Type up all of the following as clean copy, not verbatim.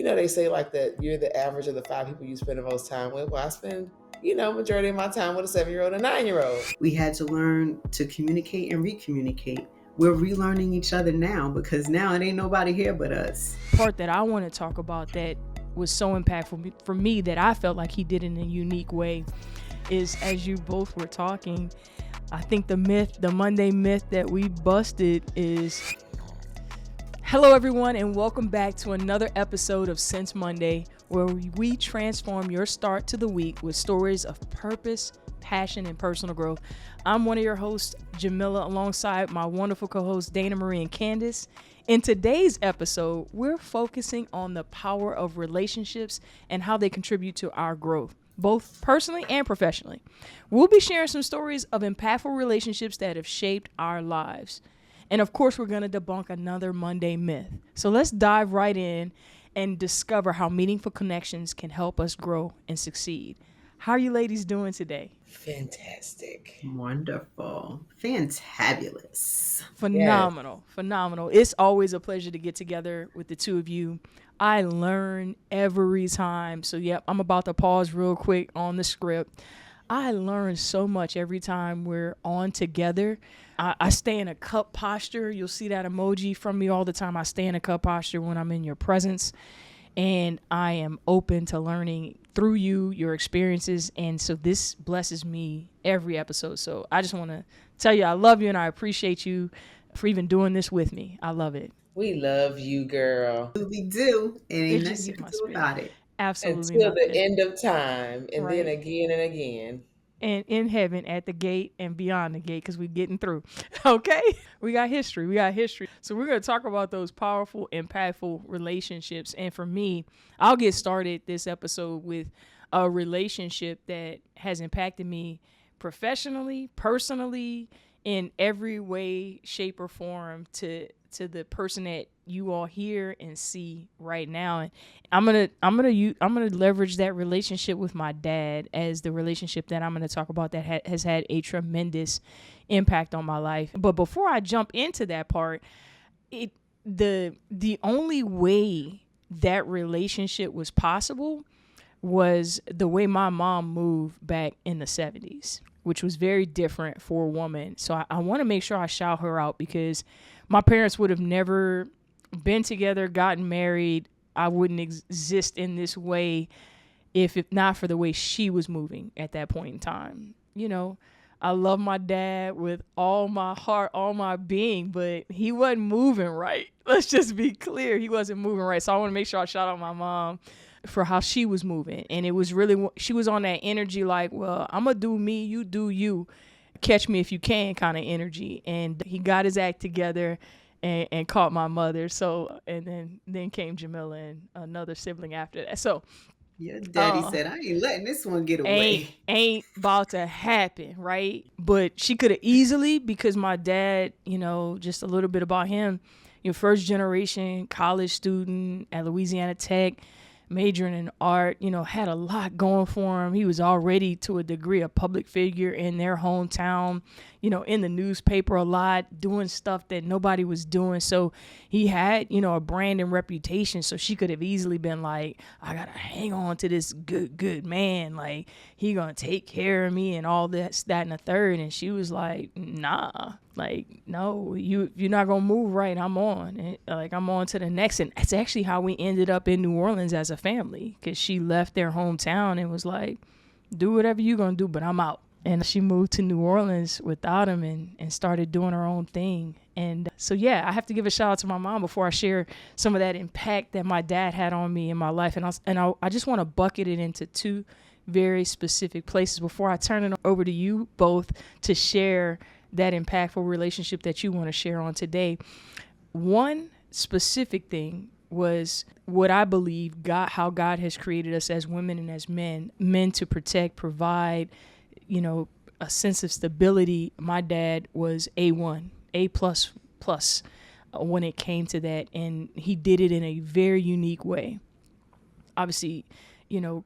they say like that you're the average of the 5 people you spend the most time with. Well, I spend, majority of my time with a 7-year-old and a 9-year-old. We had to learn to communicate and recommunicate. We're relearning each other now because now it ain't nobody here but us. Part that I want to talk about that was so impactful for me that I felt like he did in a unique way is, as you both were talking, I think the Monday myth that we busted is, hello everyone, and welcome back to another episode of Since Monday, where we transform your start to the week with stories of purpose, passion, and personal growth. I'm one of your hosts, Jamila, alongside my wonderful co-hosts, Dana Marie and Candace. In today's episode, we're focusing on the power of relationships and how they contribute to our growth, both personally and professionally. We'll be sharing some stories of impactful relationships that have shaped our lives. And of course, we're going to debunk another Monday myth. So let's dive right in and discover how meaningful connections can help us grow and succeed. How are you ladies doing today? Fantastic. Wonderful. Fantabulous. Phenomenal. Yes. Phenomenal. It's always a pleasure to get together with the two of you. I learn every time. So, yep, I'm about to pause real quick on the script. I learn so much every time we're on together. I stay in a cup posture. You'll see that emoji from me all the time. I stay in a cup posture when I'm in your presence. And I am open to learning through you, your experiences. And so this blesses me every episode. So I just want to tell you I love you and I appreciate you for even doing this with me. I love it. We love you, girl. We do. And ain't nothing you can do about it. Absolutely. Until the end of time. And right. Then again and again. And in heaven, at the gate and beyond the gate, because we're getting through. Okay? We got history. So we're going to talk about those powerful, impactful relationships. And for me, I'll get started this episode with a relationship that has impacted me professionally, personally, in every way, shape, or form to the person that you all hear and see right now. And I'm gonna leverage that relationship with my dad as the relationship that I'm gonna talk about that has had a tremendous impact on my life. But before I jump into that part, the only way that relationship was possible was the way my mom moved back in the 70s, which was very different for a woman. So I want to make sure I shout her out because my parents would have never been together, gotten married. I wouldn't exist in this way if not for the way she was moving at that point in time. You know, I love my dad with all my heart, all my being, but he wasn't moving right. Let's just be clear. He wasn't moving right. So I want to make sure I shout out my mom for how she was moving. And it was really, she was on that energy like, well, I'm going to do me, you do you. Catch me if you can kind of energy. And he got his act together and caught my mother. So, and then came Jamila and another sibling after that. So your daddy said, I ain't letting this one get away. Ain't about to happen, right? But she could have easily, because my dad, just a little bit about him, first generation college student at Louisiana Tech, majoring in art, had a lot going for him. He was already to a degree a public figure in their hometown, in the newspaper a lot, doing stuff that nobody was doing. So he had, a brand and reputation. So she could have easily been like, I got to hang on to this good man. Like, he going to take care of me and all this, that, and the third. And she was like, nah. Like, no, you're not going to move right. I'm on. I'm on to the next. And that's actually how we ended up in New Orleans as a family, because she left their hometown and was like, do whatever you're going to do, but I'm out. And she moved to New Orleans without him and started doing her own thing. And so, yeah, I have to give a shout out to my mom before I share some of that impact that my dad had on me in my life. And I just want to bucket it into two very specific places before I turn it over to you both to share that impactful relationship that you want to share on today. One specific thing was what I believe how God has created us as women and as men to protect, provide, a sense of stability. My dad was A1, A++ when it came to that. And he did it in a very unique way. Obviously,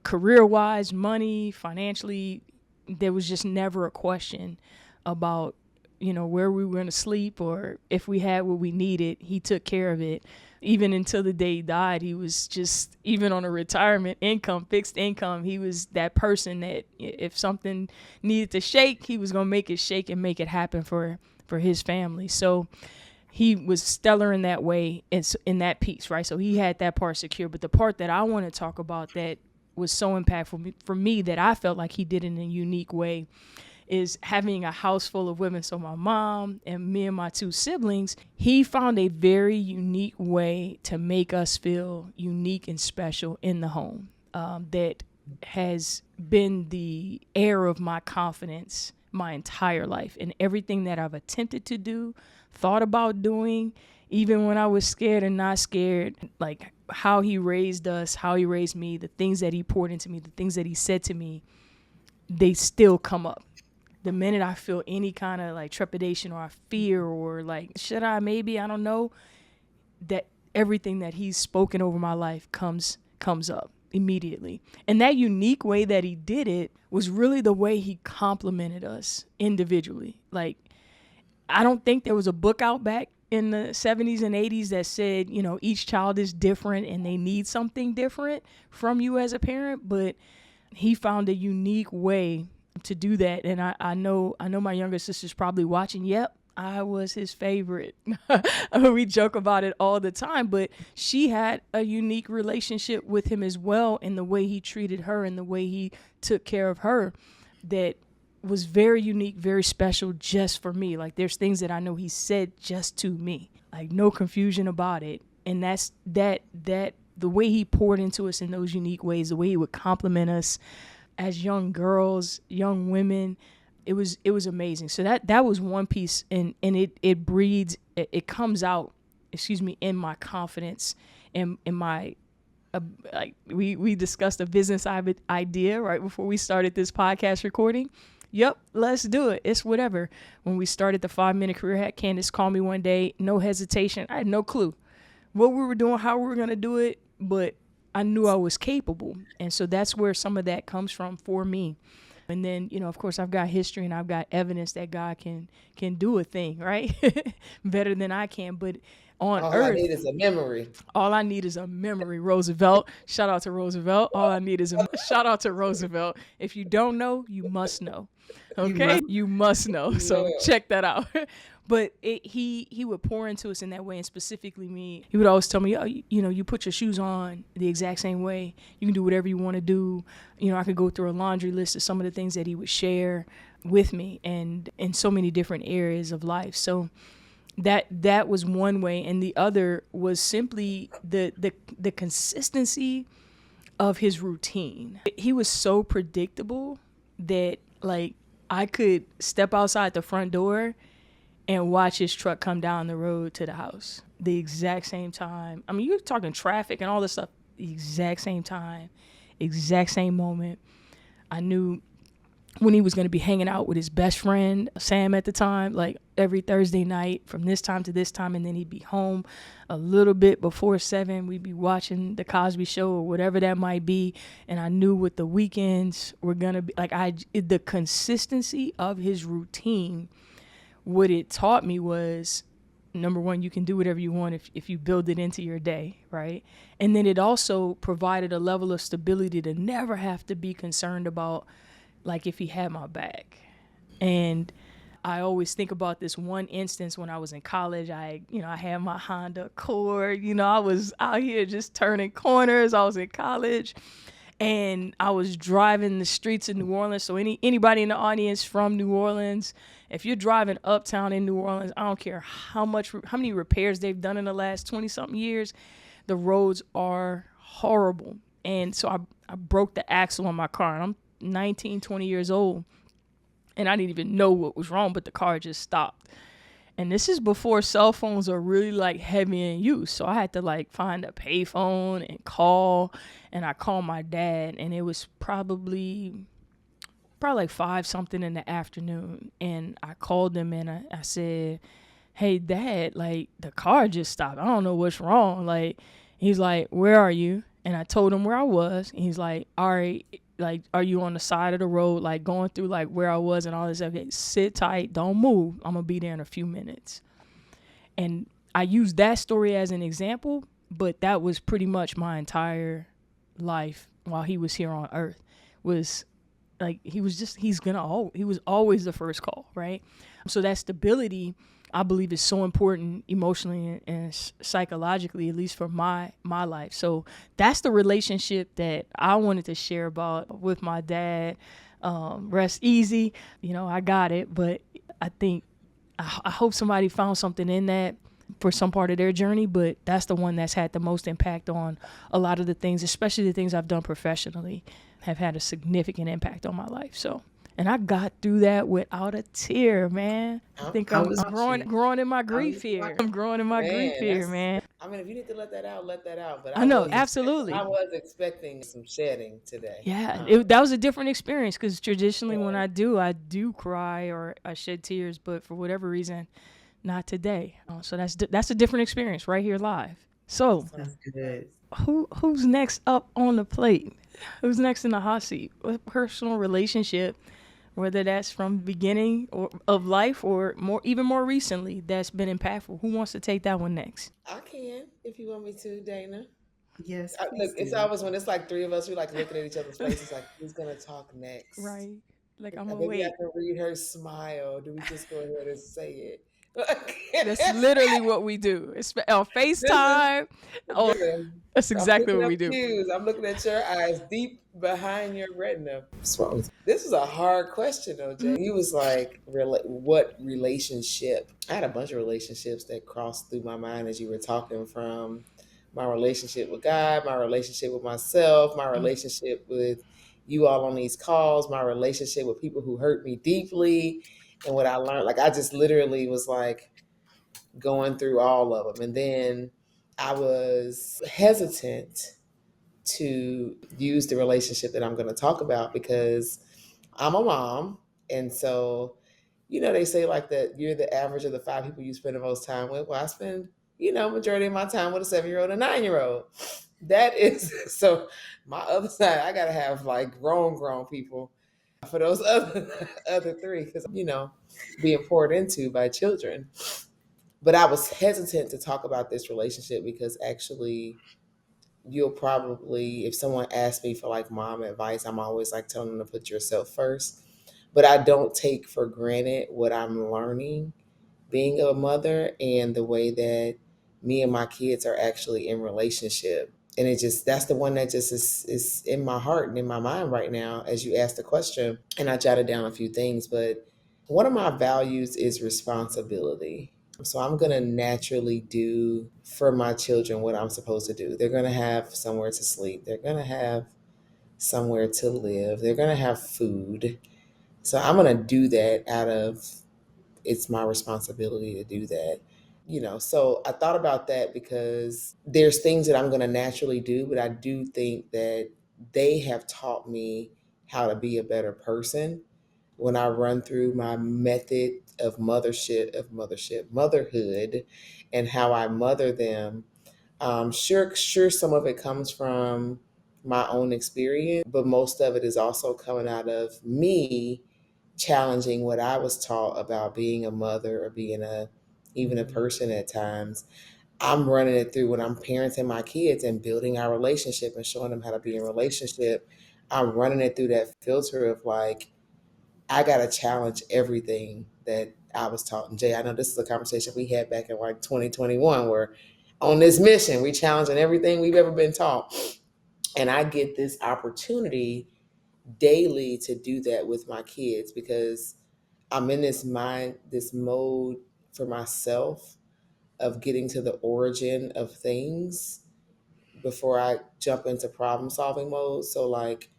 career-wise, money, financially, there was just never a question about where we were going to sleep or if we had what we needed. He took care of it. even until the day he died, he was just, even on a retirement income, fixed income, he was that person that if something needed to shake, he was going to make it shake and make it happen for his family. So he was stellar in that way, in that piece, right? So he had that part secure. But the part that I want to talk about that was so impactful for me, that I felt like he did in a unique way, is having a house full of women. So my mom and me and my two siblings, he found a very unique way to make us feel unique and special in the home, that has been the air of my confidence my entire life. And everything that I've attempted to do, thought about doing, even when I was scared and not scared, like how he raised us, how he raised me, the things that he poured into me, the things that he said to me, they still come up. The minute I feel any kind of like trepidation or fear or like, should I, maybe, I don't know, that everything that he's spoken over my life comes up immediately. And that unique way that he did it was really the way he complimented us individually. Like, I don't think there was a book out back in the 70s and 80s that said, you know, each child is different and they need something different from you as a parent, but he found a unique way to do that. And I know my younger sister's probably watching. Yep, I was his favorite. We joke about it all the time, but she had a unique relationship with him as well, in the way he treated her and the way he took care of her, that was very unique, very special just for me. Like, there's things that I know he said just to me, like no confusion about it. And that's that the way he poured into us in those unique ways, the way he would compliment us as young girls, young women, it was amazing. So that was one piece, and it breeds, it comes out, in my confidence and in my, like we discussed a business idea right before we started this podcast recording. Yep, let's do it. It's whatever. When we started the 5-minute career hack, Candace called me one day, no hesitation. I had no clue what we were doing, how we were going to do it, but I knew I was capable. And so that's where some of that comes from for me. And then, you know, of course, I've got history and I've got evidence that God can do a thing, right? Better than I can. But on All earth, I need is a memory. all I need is a memory. Roosevelt. Shout out to Roosevelt. All I need is a shout out to Roosevelt. If you don't know, you must know. Okay? You must know. So check that out. But he would pour into us in that way, and specifically me. He would always tell me, oh, you know, you put your shoes on the exact same way. You can do whatever you want to do. You know, I could go through a laundry list of some of the things that he would share with me, and in so many different areas of life. So that was one way, and the other was simply the consistency of his routine. He was so predictable that, like, I could step outside the front door and watch his truck come down the road to the house the exact same time. I mean, you're talking traffic and all this stuff, the exact same time, exact same moment. I knew when he was going to be hanging out with his best friend, Sam at the time, like every Thursday night from this time to this time, and then he'd be home a little bit before 7. We'd be watching The Cosby Show or whatever that might be, and I knew what the weekends were going to be. Like, the consistency of his routine, what it taught me was, number one, you can do whatever you want if you build it into your day, right? And then it also provided a level of stability to never have to be concerned about, like, if he had my back. And I always think about this one instance when I was in college. I had my Honda Accord. You know, I was out here just turning corners. I was in college, and I was driving the streets of New Orleans. So anybody in the audience from New Orleans, if you're driving uptown in New Orleans, I don't care how many repairs they've done in the last 20-something years, the roads are horrible. And so I broke the axle on my car, and I'm 19, 20 years old, and I didn't even know what was wrong, but the car just stopped. And this is before cell phones are really like heavy in use. So I had to like find a payphone and call, and I called my dad, and it was probably like 5 something in the afternoon. And I called him and I said, hey Dad, like the car just stopped. I don't know what's wrong. Like, he's like, where are you? And I told him where I was. And he's like, all right, like, are you on the side of the road, like going through like where I was and all this? Okay, sit tight, don't move. I'm gonna be there in a few minutes. And I use that story as an example but that was pretty much my entire life while he was here on earth. Was like he was always the first call, right? So that stability, I believe, is so important emotionally and psychologically, at least for my life. So that's the relationship that I wanted to share about with my dad. Rest easy, I got it, but I think I hope somebody found something in that for some part of their journey, but that's the one that's had the most impact on a lot of the things, especially the things I've done professionally, have had a significant impact on my life. So, and I got through that without a tear, man. I think How I'm was growing in my I grief mean, here. I'm growing in my grief man, here, that's. man. I mean, if you need to let that out, let that out. But I know, absolutely. I was expecting some shedding today. Yeah, that was a different experience because traditionally when I do cry or I shed tears, but for whatever reason, not today. So that's a different experience right here live. So That's good. who's next up on the plate? Who's next in the hot seat? What personal relationship, whether that's from beginning or of life or even more recently, that's been impactful? Who wants to take that one next? I can if you want me to, Dana. Yes, Look, please it's do. always when it's like three of us, we like looking at each other's faces, like who's gonna talk next? Right. Like I'm gonna Maybe I wait. can read her smile. Do we just go ahead and say That's it? literally what we do. It's on This is FaceTime. Oh, listen. that's I'm exactly picking what up we do. cues. I'm looking at your eyes deep behind your retina. What's wrong with you? This is a hard question, though, Jay. He was like, "What relationship?" I had a bunch of relationships that crossed through my mind as you were talking. From my relationship with God, my relationship with myself, my relationship with you all on these calls, my relationship with people who hurt me deeply, and what I learned. Like I just literally was like going through all of them. And then I was hesitant to use the relationship that I'm going to talk about because I'm a mom. And so, they say like that you're the average of the five people you spend the most time with. Well, I spend, majority of my time with a 7-year-old and a 9-year-old. That is so my other side, I got to have like grown people for those other three because, being poured into by children. But I was hesitant to talk about this relationship because actually, you'll probably, if someone asks me for like mom advice, I'm always like telling them to put yourself first. But I don't take for granted what I'm learning being a mother and the way that me and my kids are actually in relationship. And that's the one that just is in my heart and in my mind right now as you asked the question. And I jotted down a few things, but one of my values is responsibility. So I'm going to naturally do for my children what I'm supposed to do. They're going to have somewhere to sleep. They're going to have somewhere to live. They're going to have food. So I'm going to do that out of it's my responsibility to do that. So I thought about that because there's things that I'm going to naturally do, but I do think that they have taught me how to be a better person when I run through my method of motherhood, and how I mother them. Sure, some of it comes from my own experience, but most of it is also coming out of me challenging what I was taught about being a mother or being even a person at times. I'm running it through when I'm parenting my kids and building our relationship and showing them how to be in a relationship. I'm running it through that filter of like, I got to challenge everything that I was taught. And Jay, I know this is a conversation we had back in like 2021 where on this mission, we challenging everything we've ever been taught. And I get this opportunity daily to do that with my kids because I'm in this mode for myself of getting to the origin of things before I jump into problem solving mode. So like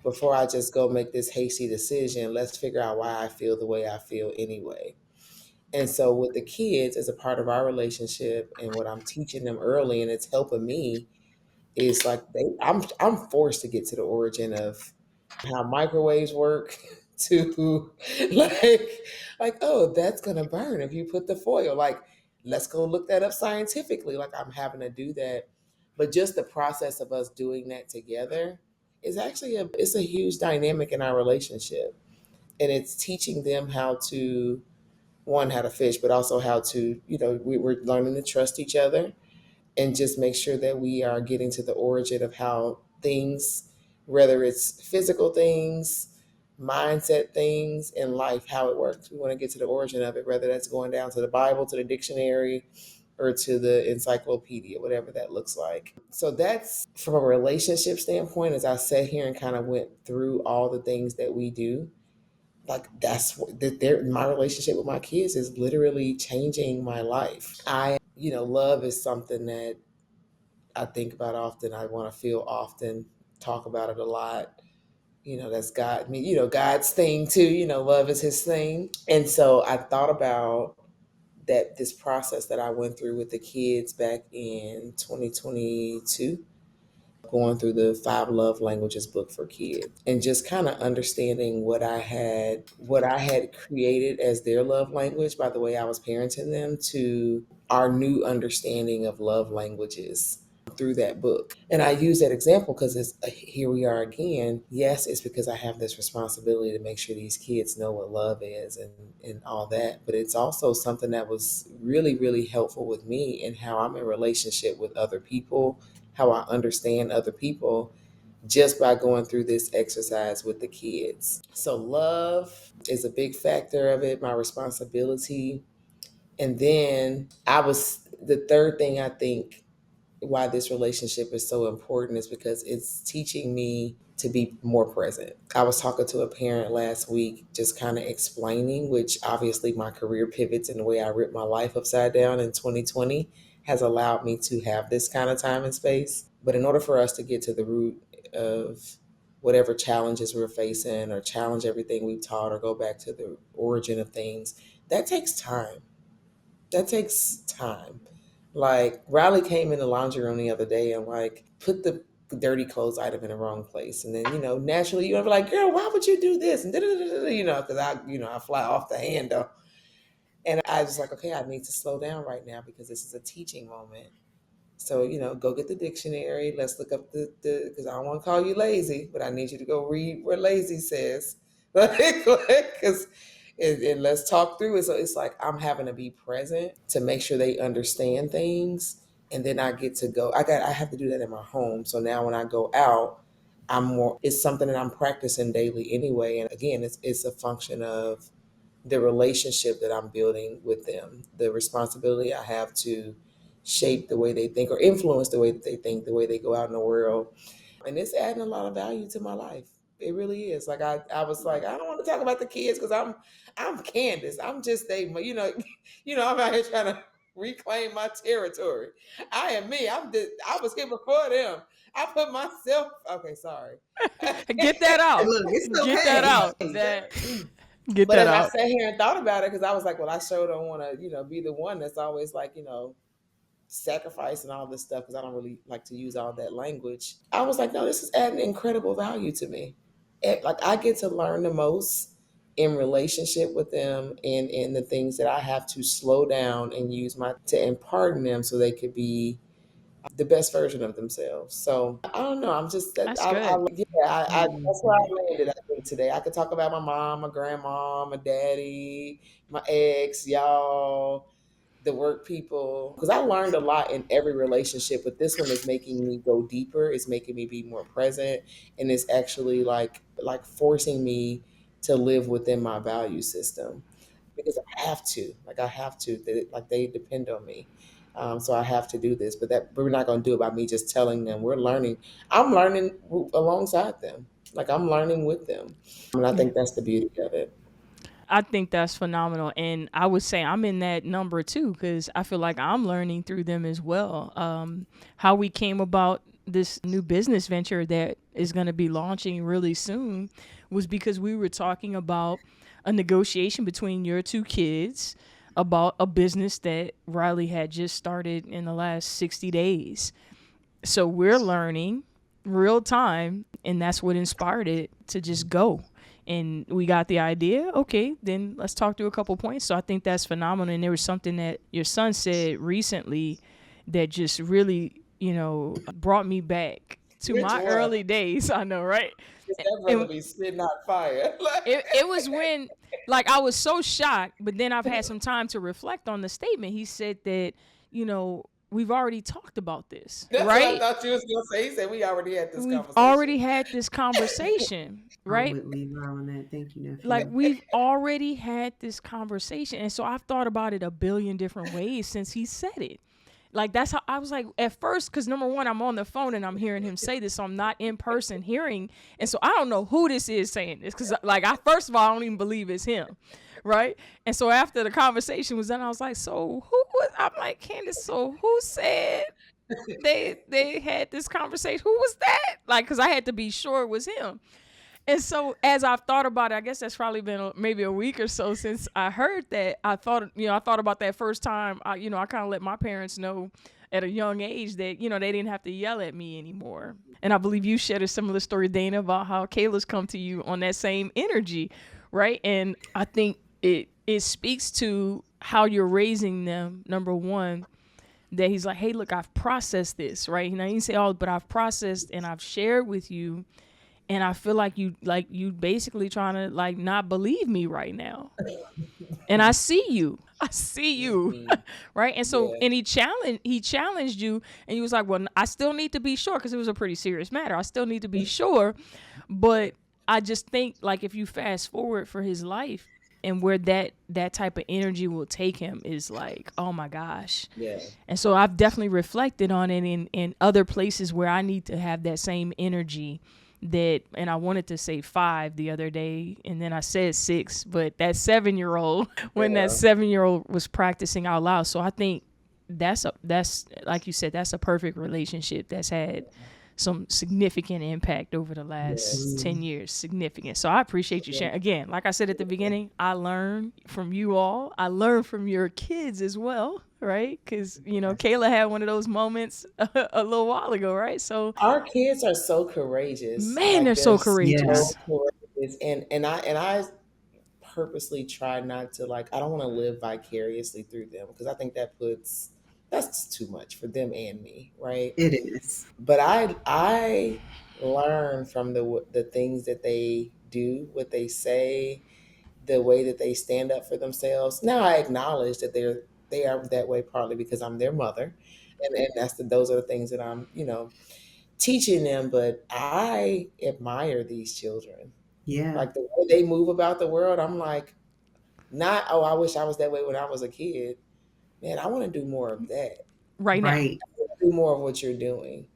before I just go make this hasty decision, let's figure out why I feel the way I feel anyway. And so with the kids as a part of our relationship and what I'm teaching them early and it's helping me is like I'm forced to get to the origin of how microwaves work to like oh that's gonna burn if you put the foil. Like let's go look that up scientifically. Like I'm having to do that. But just the process of us doing that together is actually it's a huge dynamic in our relationship. And it's teaching them how to one, how to fish, but also how to, we're learning to trust each other and just make sure that we are getting to the origin of how things, whether it's physical things, mindset things in life, how it works. We want to get to the origin of it, whether that's going down to the Bible, to the dictionary, or to the encyclopedia, whatever that looks like. So that's from a relationship standpoint. As I sat here and kind of went through all the things that we do, like that's what that my relationship with my kids is literally changing my life. Love is something that I think about often. I want to feel often, talk about it a lot. That's God. I mean, God's thing too. Love is His thing. And so I thought about that this process that I went through with the kids back in 2022, going through the Five Love Languages book for kids, and just kind of understanding what I had created as their love language by the way I was parenting them, to our new understanding of love languages through that book. And I use that example because it's here we are again. Yes, it's because I have this responsibility to make sure these kids know what love is and all that. But it's also something that was really, really helpful with me in how I'm in relationship with other people, how I understand other people, just by going through this exercise with the kids. So love is a big factor of it, my responsibility. And then the third thing I think why this relationship is so important is because it's teaching me to be more present. I was talking to a parent last week, just kind of explaining, which obviously my career pivots and the way I ripped my life upside down in 2020 has allowed me to have this kind of time and space. But in order for us to get to the root of whatever challenges we're facing, or challenge everything we've taught, or go back to the origin of things, that takes time. That takes time. Like Riley came in the laundry room the other day and like put the dirty clothes item in the wrong place, and then naturally you're like, girl, why would you do this? And because I fly off the handle, and I was like, okay, I need to slow down right now because this is a teaching moment. So, go get the dictionary. Let's look up because I don't want to call you lazy, but I need you to go read what lazy says. Because and let's talk through it. So it's like I'm having to be present to make sure they understand things. And then I get to go. I have to do that in my home. So now when I go out, it's something that I'm practicing daily anyway. And again, it's a function of the relationship that I'm building with them, the responsibility I have to shape the way they think or influence the way that they think, the way they go out in the world. And it's adding a lot of value to my life. It really is. Like I was like, I don't want to talk about the kids because I'm Candace. I'm just I'm out here trying to reclaim my territory. I am me. I was here before them. I put myself okay, sorry. Get that out. Look, it's Get that okay. out. That get But that as I out. sat here and thought about it, because I was like, well, I sure don't want to, be the one that's always like, sacrifice and all this stuff, because I don't really like to use all that language. I was like, no, this is adding incredible value to me. Like I get to learn the most in relationship with them, and in the things that I have to slow down and use to impart in them so they could be the best version of themselves. So I don't know. I'm just that That's good. yeah. That's where I landed. I think today I could talk about my mom, my grandma, my daddy, my ex, y'all, the work people, because I learned a lot in every relationship. But this one is making me go deeper. It's making me be more present, and it's actually like forcing me to live within my value system, because I have to. Like I have to. Like they depend on me. So I have to do this, but we're not going to do it by me just telling them. We're learning. I'm learning alongside them. Like I'm learning with them, and I Yeah. think that's the beauty of it. I think that's phenomenal. And I would say I'm in that number too, because I feel like I'm learning through them as well. How we came about this new business venture that is going to be launching really soon was because we were talking about a negotiation between your two kids about a business that Riley had just started in the last 60 days. So we're learning real time, and that's what inspired it to just go. And we got the idea. Okay, then let's talk through a couple points. So I think that's phenomenal. And there was something that your son said recently that just really, brought me back to Which my one? early days. I know, right? Because that brother And be spitting out fire. it was when, like, I was so shocked, but then I've had some time to reflect on the statement. He said that, you know, we've already talked about this, That's what I right? thought you was gonna say. He said we already had this We've conversation. already had this conversation, I'm right? with Levi on that. Thank you, Like nephew. we've already had this conversation. And so I've thought about it a billion different ways since he said it. Like that's how I was like at first, because number one, I'm on the phone and I'm hearing him say this, so I'm not in person hearing, and so I don't know who this is saying this, because like I first of all I don't even believe it's him, right? And so after the conversation was done, I was like, so who was? I'm like, Candace, so who said they had this conversation? Who was that? Like, because I had to be sure it was him. And so as I've thought about it, I guess that's probably been maybe a week or so since I heard that. I thought about that first time. I kind of let my parents know at a young age that, they didn't have to yell at me anymore. And I believe you shared a similar story, Dana, about how Kayla's come to you on that same energy, right? And I think it speaks to how you're raising them, number one, that he's like, hey, look, I've processed this, right? He didn't say all, but I've processed and I've shared with you, and I feel like you basically trying to like not believe me right now. And I see you. I see you. Mhm. Right? And so Yeah. and he challenged you, and he was like, "Well, I still need to be sure, because it was a pretty serious matter. I still need to be sure." But I just think, like, if you fast forward for his life and where that type of energy will take him is like, oh my gosh. Yeah. And so I've definitely reflected on it in other places where I need to have that same energy. And I wanted to say 5 the other day, and then I said 6, but that 7-year-old, when that Yeah. 7-year-old was practicing out loud. So I think that's like you said, that's a perfect relationship that's had some significant impact over the last Yes. 10 years. Significant. So I appreciate you Yeah. sharing. Again, like I said at the beginning, I learn from you all. I learn from your kids as well, right? Because, Kayla had one of those moments a little while ago, right? So, Our kids are so courageous. man, they're Like so they're Yeah. so courageous. courageous. And I purposely try not to, like, I don't want to live vicariously through them, because I think that's too much for them and me, right? It is. But I learn from the things that they do, what they say, the way that they stand up for themselves. Now I acknowledge that they are that way partly because I'm their mother, and those are the things that I'm teaching them. But I admire these children, Yeah. like the way they move about the world. I'm like, not, oh, I wish I was that way when I was a kid. Man, I want to do more of that. Right now. Right. Do more of what you're doing.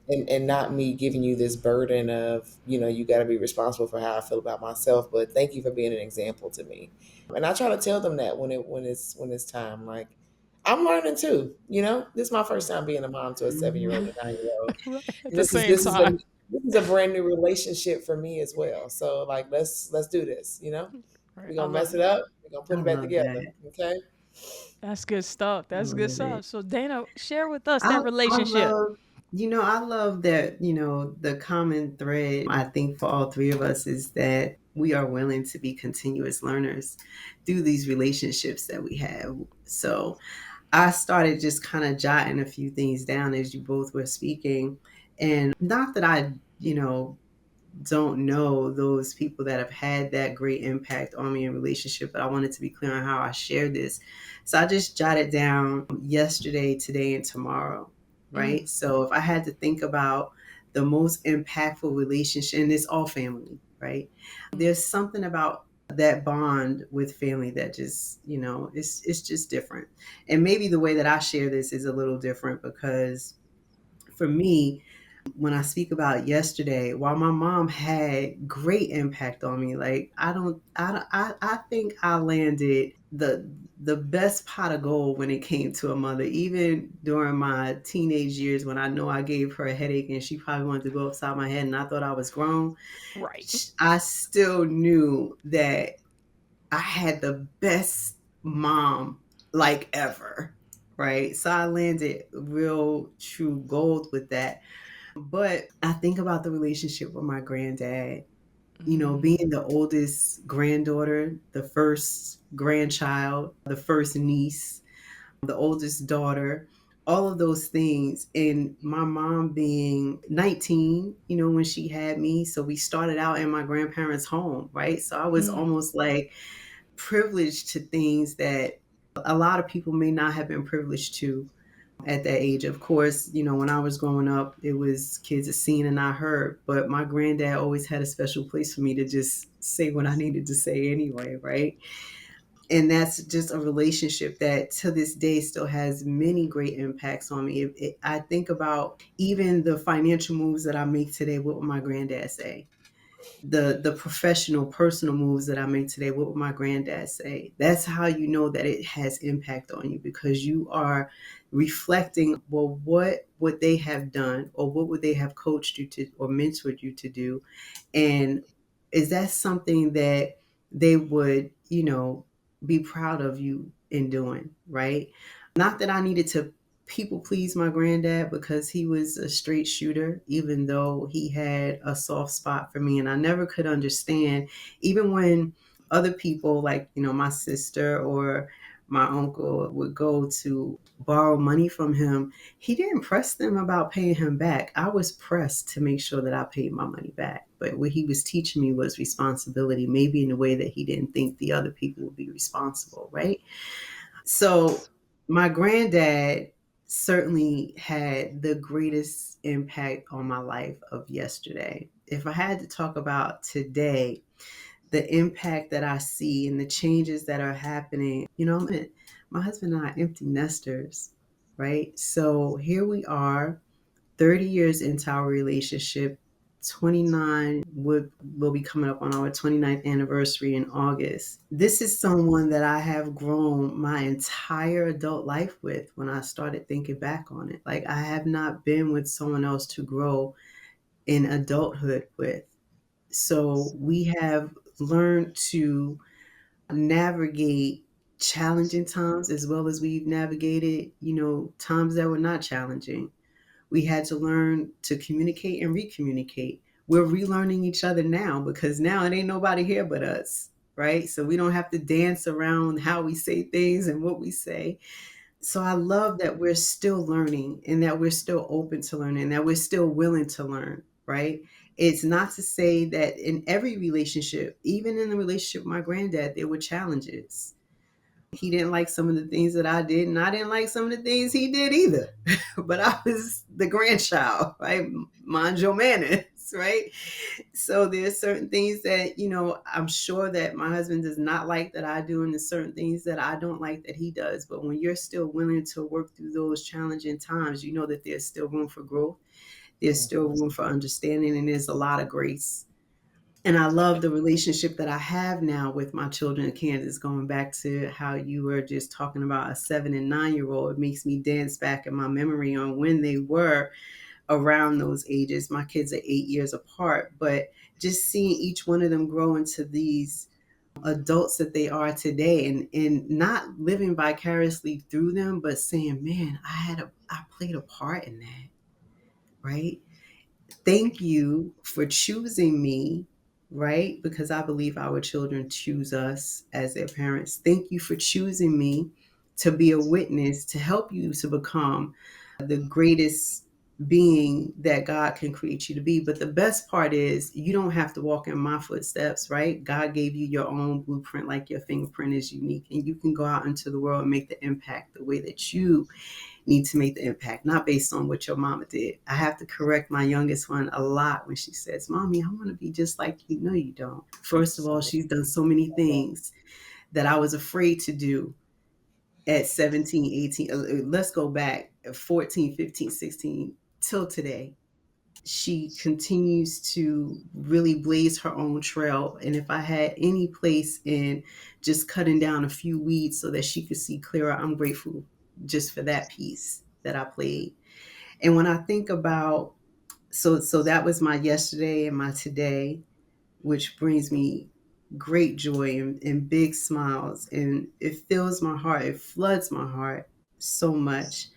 And not me giving you this burden of, you got to be responsible for how I feel about myself, but thank you for being an example to me. And I try to tell them that when it's time, like, I'm learning too. This is my first time being a mom to a 7-year-old Hmm. and 9-year-old, Right at and the this is same this is time. a this is a brand new relationship for me as well. So, like, let's do this. Right. We're I gonna mess love it it. up. We're gonna I put it back love together. that. Okay. That's good stuff. I That's good love stuff. it. So Dana, share with us I that I relationship. love I love that, the common thread I think for all three of us is that we are willing to be continuous learners through these relationships that we have. So I started just kind of jotting a few things down as you both were speaking. And not that I, don't know those people that have had that great impact on me in relationship, but I wanted to be clear on how I share this. So I just jotted down yesterday, today, and tomorrow, Mm, right? So if I had to think about the most impactful relationship, and it's all family, right? mm, There's something about that bond with family that just, it's just different. And maybe the way that I share this is a little different because for me, when I speak about yesterday, while my mom had great impact on me, like I think I landed the best pot of gold when it came to a mother. Even during my teenage years, when I know I gave her a headache and she probably wanted to go upside my head, and I thought I was grown, right. I still knew that I had the best mom like ever. Right. So I landed real true gold with that. But I think about the relationship with my granddad, Mm, being the oldest granddaughter, the first grandchild, the first niece, the oldest daughter, all of those things. And my mom being 19, when she had me. So we started out in my grandparents' home, right? So I was mm, almost like privileged to things that a lot of people may not have been privileged to. at that age. Of course, when I was growing up, it was kids are seen and not heard. But my granddad always had a special place for me to just say what I needed to say anyway, right? And that's just a relationship that to this day still has many great impacts on me. I think about even the financial moves that I make today. What would my granddad say? The professional personal moves that I make today, what would my granddad say? That's how you know that it has impact on you, because you are reflecting, well, what would they have done, or what would they have coached you to or mentored you to do, and is that something that they would, be proud of you in doing, right? Not that I needed to people please my granddad, because he was a straight shooter, even though he had a soft spot for me. And I never could understand, even when other people, like, my sister or my uncle, would go to borrow money from him, he didn't press them about paying him back. I was pressed to make sure that I paid my money back. But what he was teaching me was responsibility, maybe in a way that he didn't think the other people would be responsible, right? So my granddad certainly had the greatest impact on my life of yesterday. If I had to talk about today, the impact that I see and the changes that are happening, my husband and I are empty nesters, right? So here we are, 30 years into our relationship. 29 will be coming up on our 29th anniversary in August. This is someone that I have grown my entire adult life with when I started thinking back on it. Like, I have not been with someone else to grow in adulthood with. So we have learned to navigate challenging times as well as we've navigated, times that were not challenging. We had to learn to communicate and recommunicate. We're relearning each other now, because now it ain't nobody here but us, right? So we don't have to dance around how we say things and what we say. So I love that we're still learning, and that we're still open to learning, and that we're still willing to learn, right? It's not to say that in every relationship, even in the relationship with my granddad, there were challenges. He didn't like some of the things that I did, and I didn't like some of the things he did either. But I was the grandchild, right? Mind your manners, right? So there's certain things that, I'm sure that my husband does not like that I do, and there's certain things that I don't like that he does. But when you're still willing to work through those challenging times, you know that there's still room for growth. There's still room for understanding, and there's a lot of grace. And I love the relationship that I have now with my children. Candace, going back to how you were just talking about a 7 and 9 year old, it makes me dance back in my memory on when they were around those ages. My kids are 8 years apart, but just seeing each one of them grow into these adults that they are today, and not living vicariously through them, but saying, man, I played a part in that, right? Thank you for choosing me, right? Because I believe our children choose us as their parents. Thank you for choosing me to be a witness, to help you to become the greatest being that God can create you to be. But the best part is, you don't have to walk in my footsteps, right? God gave you your own blueprint, like your fingerprint is unique, and you can go out into the world and make the impact the way that you need to make the impact, not based on what your mama did. I have to correct my youngest one a lot when she says, Mommy, I want to be just like you. No, you don't. First of all, she's done so many things that I was afraid to do at 17, 18. Let's go back 14, 15, 16 till today. She continues to really blaze her own trail. And if I had any place in just cutting down a few weeds so that she could see clearer, I'm grateful just for that piece that I played. And when I think about, so that was my yesterday and my today, which brings me great joy and big smiles, and it fills my heart, it floods my heart so much.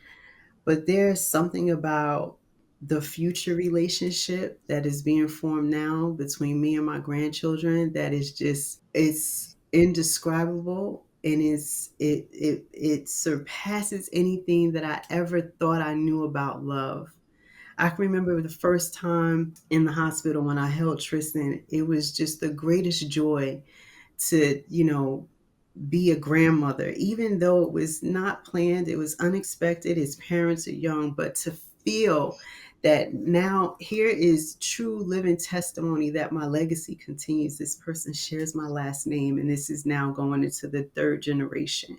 But there's something about the future relationship that is being formed now between me and my grandchildren that is just, it's indescribable, and it surpasses anything that I ever thought I knew about love. I can remember the first time in the hospital when I held Tristan, it was just the greatest joy to, be a grandmother, even though it was not planned, it was unexpected. His parents are young, but to feel that now here is true living testimony that my legacy continues. This person shares my last name, and this is now going into the third generation.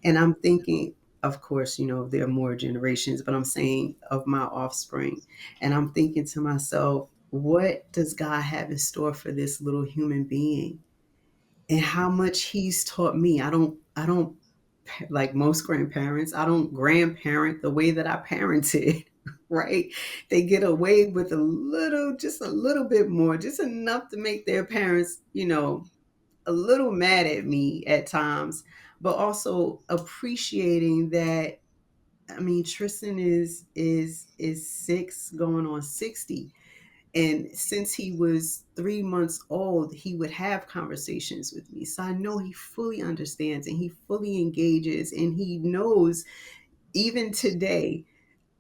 And I'm thinking, of course, there are more generations, but I'm saying of my offspring. And I'm thinking to myself, what does God have in store for this little human being? And how much he's taught me. I don't like most grandparents, I don't grandparent the way that I parented, right? They get away with a little, just a little bit more, just enough to make their parents, a little mad at me at times, but also appreciating that. I mean, Tristan is 6 going on 60, and since he was 3 months old, he would have conversations with me. So I know he fully understands and he fully engages, and he knows even today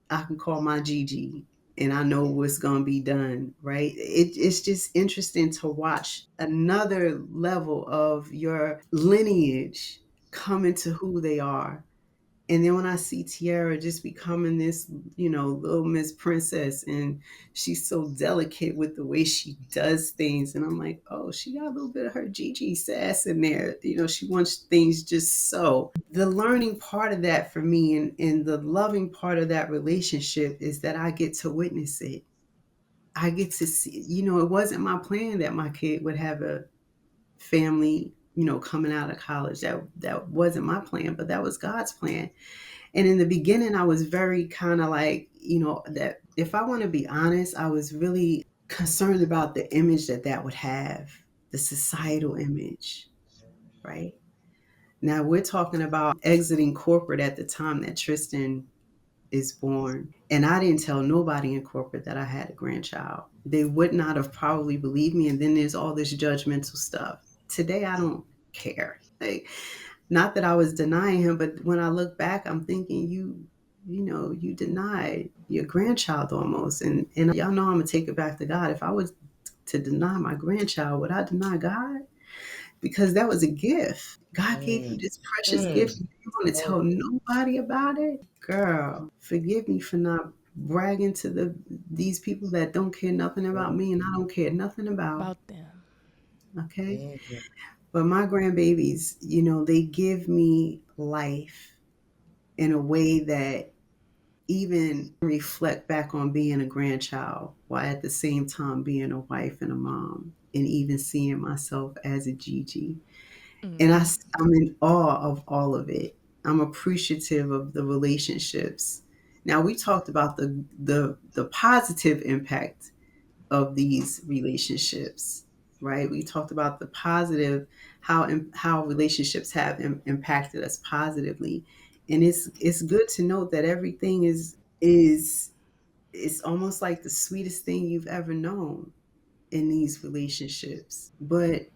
I can call my Gigi and I know what's going to be done, right? It's just interesting to watch another level of your lineage come into who they are. And then when I see Tiara just becoming this, little Miss Princess, and she's so delicate with the way she does things, and I'm like, oh, she got a little bit of her Gigi sass in there. She wants things just so. The learning part of that for me, and the loving part of that relationship is that I get to witness it. I get to see, it wasn't my plan that my kid would have a family, coming out of college. That wasn't my plan, but that was God's plan. And in the beginning, I was very kind of like, that if I want to be honest, I was really concerned about the image that that would have, the societal image, right? Now we're talking about exiting corporate at the time that Tristan is born. And I didn't tell nobody in corporate that I had a grandchild. They would not have probably believed me. And then there's all this judgmental stuff. Today, I don't care. Like, not that I was denying him, but when I look back, I'm thinking you denied your grandchild almost. And y'all know I'm gonna take it back to God. If I was to deny my grandchild, would I deny God? Because that was a gift. God gave you Mm, this precious mm, gift. You want to tell mm, nobody about it? Girl, forgive me for not bragging to these people that don't care nothing about mm, me and I don't care nothing about. About them. Okay? mm, But my grandbabies, they give me life in a way that even reflect back on being a grandchild while at the same time being a wife and a mom and even seeing myself as a Gigi. And I'm in awe of all of it. I'm appreciative of the relationships. Now we talked about the positive impact of these relationships, right? We talked about the positive, how relationships have impacted us positively, and it's good to note that everything is it's almost like the sweetest thing you've ever known in these relationships. But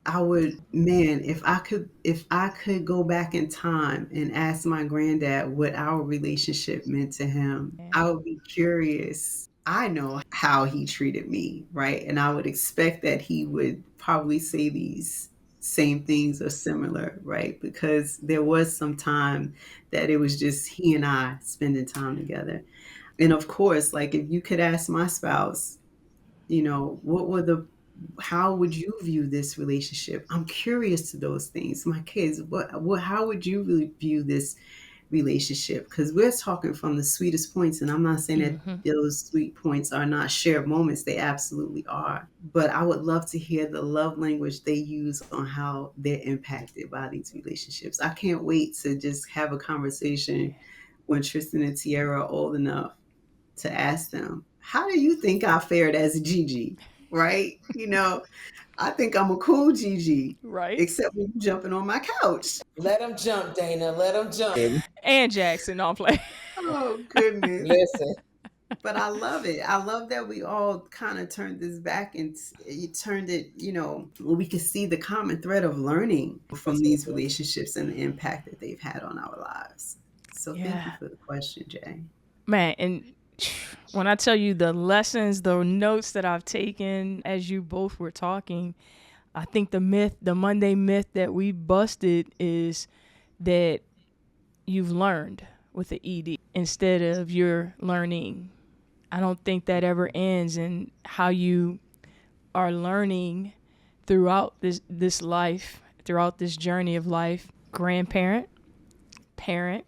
I would, man, if I could go back in time and ask my granddad what our relationship meant to him, Yeah. I would be curious. I know how he treated me, right? And I would expect that he would probably say these same things or similar, right? Because there was some time that it was just he and I spending time together. And of course, like if you could ask my spouse, what were the how would you view this relationship? I'm curious to those things. My kids, how would you really view this relationship? Because we're talking from the sweetest points, and I'm not saying that those sweet points are not shared moments. They absolutely are. But I would love to hear the love language they use on how they're impacted by these relationships. I can't wait to just have a conversation when Tristan and Tiara are old enough to ask them, how do you think I fared as a Gigi? Right? I think I'm a cool Gigi, Right. except when you jumping on my couch. let them jump, Dana. Let them jump. And Jackson, don't play. Oh goodness. Listen, But I love it. I love that we all kind of turned this back and you turned it, where we can see the common thread of learning from that's what these it was. relationships and the impact that they've had on our lives. So thank you Yeah. for the question, Jay. Man, and when I tell you the lessons, the notes that I've taken as you both were talking, I think the Monday myth that we busted is that you've learned with the ED instead of you're learning. I don't think that ever ends, and how you are learning throughout this life, throughout this journey of life. Grandparent, parent,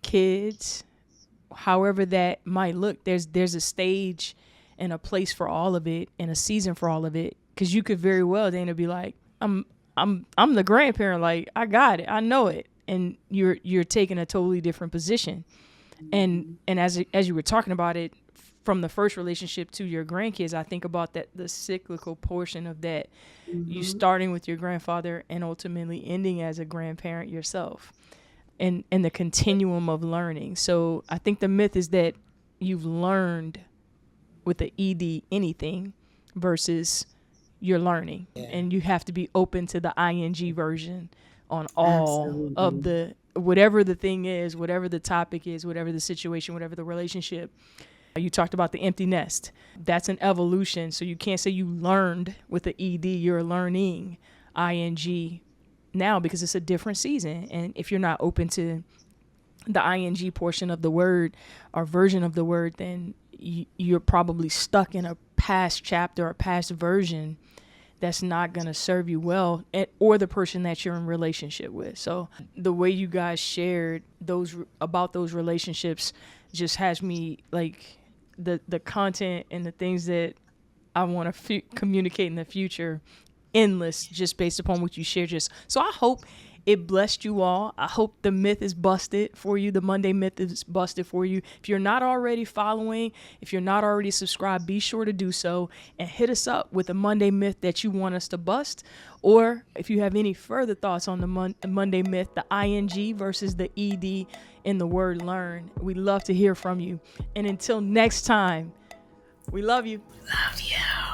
kids, however that might look, there's a stage and a place for all of it and a season for all of it. Because you could very well, Dana, be like, I'm the grandparent, like I got it, I know it, and you're taking a totally different position. And as you were talking about it, from the first relationship to your grandkids, I think about that, the cyclical portion of that, you starting with your grandfather and ultimately ending as a grandparent yourself, and the continuum of learning. So I think the myth is that you've learned with the ED anything versus you're learning, and you have to be open to the ing version on all of Absolutely. the, whatever the thing is, whatever the topic is, whatever the situation, whatever the relationship. You talked about the empty nest. That's an evolution. So you can't say you learned with the ED. You're learning ing now, because it's a different season. And if you're not open to the ing portion of the word or version of the word, then you're probably stuck in a past chapter or past version that's not going to serve you well, or the person that you're in relationship with. So the way you guys shared those about those relationships just has me like, the content and the things that I want to communicate in the future, endless, just based upon what you shared. Just so I hope it blessed you all. I hope the myth is busted for you. The Monday myth is busted for you. If you're not already following, if you're not already subscribed, be sure to do so and hit us up with a Monday myth that you want us to bust. Or if you have any further thoughts on the Monday myth, the ing versus the ed in the word learn, we'd love to hear from you. And until next time, we love you. Love you.